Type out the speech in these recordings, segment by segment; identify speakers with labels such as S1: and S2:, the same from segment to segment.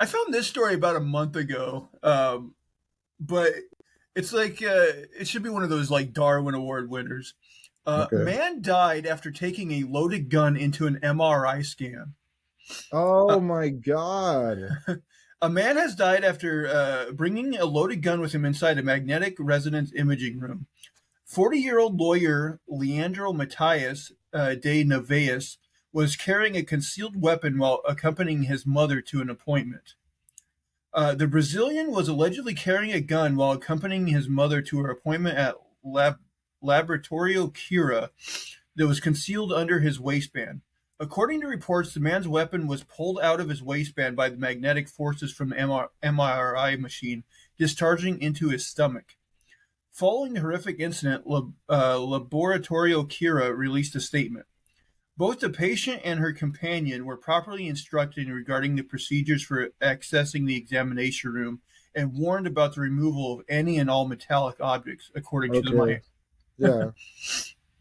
S1: I found this story about a month ago, but it's like it should be one of those like Darwin Award winners.
S2: Okay.
S1: Man died after taking a loaded gun into an MRI scan.
S2: Oh
S1: Uh,
S2: my God.
S1: a man has died after bringing a loaded gun with him inside a magnetic resonance imaging room. 40-year-old lawyer Leandro Matias de Nevaez was carrying a concealed weapon while accompanying his mother to an appointment. The Brazilian was allegedly carrying a gun while accompanying his mother to her appointment at Laboratorio Cura that was concealed under his waistband. According to reports, the man's weapon was pulled out of his waistband by the magnetic forces from the MRI machine, discharging into his stomach. Following the horrific incident, Laboratorio Cura released a statement. Both the patient and her companion were properly instructed regarding the procedures for accessing the examination room and warned about the removal of any and all metallic objects, according to the
S2: Okay.
S1: Maya.
S2: Yeah.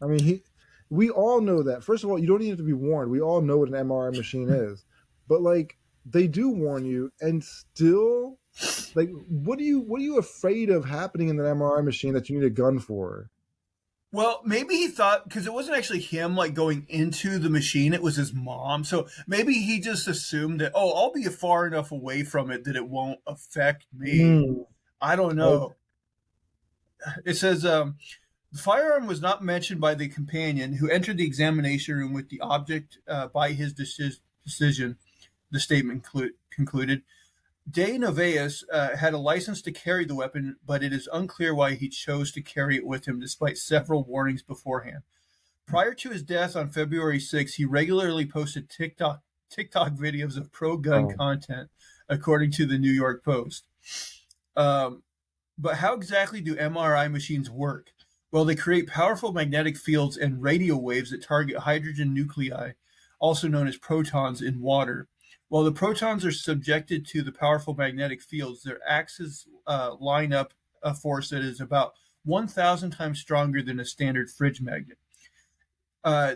S2: I mean, we all know that. First of all, you don't need to be warned. We all know what an MRI machine is. But like they do warn you and still like what are you afraid of happening in that MRI machine that you need a gun for?
S1: Well, maybe he thought because it wasn't actually him like going into the machine; it was his mom. So maybe he just assumed that I'll be far enough away from it that it won't affect me.
S2: Mm.
S1: I don't
S2: Oh,
S1: know. It says the firearm was not mentioned by the companion who entered the examination room with the object by his decision. The statement concluded. De Novaes had a license to carry the weapon, but it is unclear why he chose to carry it with him despite several warnings beforehand. Prior to his death on February 6th, he regularly posted TikTok videos of pro-gun
S2: oh.
S1: content, according to the New York Post. Um, but how exactly do MRI machines work? Well, they create powerful magnetic fields and radio waves that target hydrogen nuclei, also known as protons, in water. While the protons are subjected to the powerful magnetic fields, their axes line up a force that is about 1,000 times stronger than a standard fridge magnet.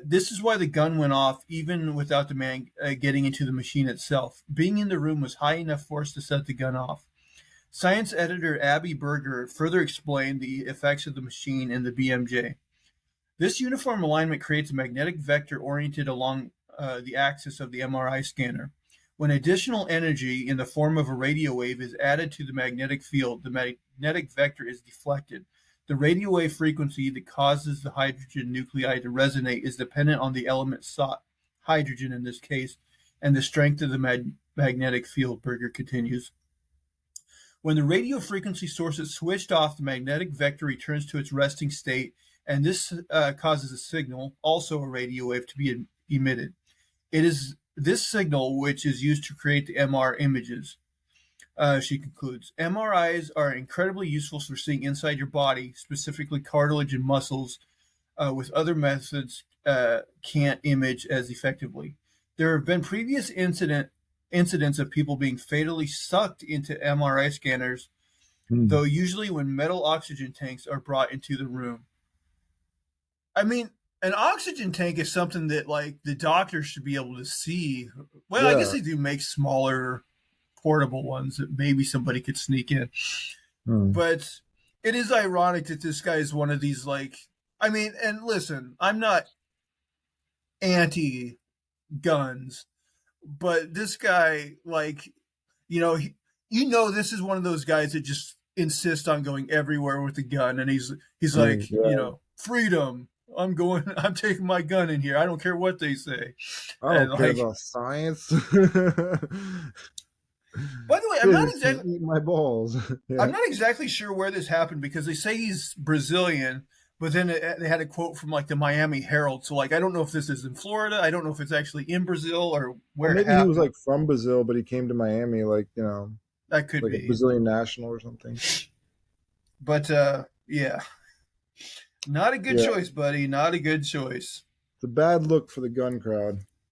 S1: This is why the gun went off even without the man getting into the machine itself. Being in the room was high enough force to set the gun off. Science editor Abby Berger further explained the effects of the machine in the BMJ. This uniform alignment creates a magnetic vector oriented along the axis of the MRI scanner. When additional energy in the form of a radio wave is added to the magnetic field, the magnetic vector is deflected. The radio wave frequency that causes the hydrogen nuclei to resonate is dependent on the element sought, hydrogen in this case, and the strength of the magnetic field, Berger continues. When the radio frequency source is switched off, the magnetic vector returns to its resting state, and this causes a signal, also a radio wave, to be emitted. It is this signal which is used to create the MR images. She concludes, MRIs are incredibly useful for seeing inside your body, specifically cartilage and muscles, with other methods can't image as effectively. There have been previous incidents of people being fatally sucked into MRI scanners,
S2: Hmm.
S1: though usually when metal oxygen tanks are brought into the room. I mean, an oxygen tank is something that like the doctor should be able to see. Well, I guess
S2: Yeah.
S1: they do make smaller portable ones that maybe somebody could sneak in.
S2: Hmm.
S1: But it is ironic that this guy is one of these like I mean, and listen, I'm not anti guns, but this guy like you know, this is one of those guys that just insist on going everywhere with a gun and he's like,
S2: Yeah.
S1: freedom. I'm taking my gun in here. I don't care what they say.
S2: I
S1: And
S2: don't care
S1: like
S2: about science.
S1: by the way,
S2: Physics can eat my balls.
S1: I'm
S2: Yeah.
S1: not exactly sure where this happened because they say he's Brazilian, but then they had a quote from like the Miami Herald. So like I don't know if this is in Florida. I don't know if it's actually in Brazil or
S2: Or
S1: where it
S2: maybe he was
S1: happened.
S2: like from Brazil, but he came to Miami, like
S1: That could
S2: like a
S1: be.
S2: Brazilian national or something.
S1: But yeah, not a good
S2: Yeah,
S1: choice, buddy. Not a good choice.
S2: it's a bad look for the gun crowd.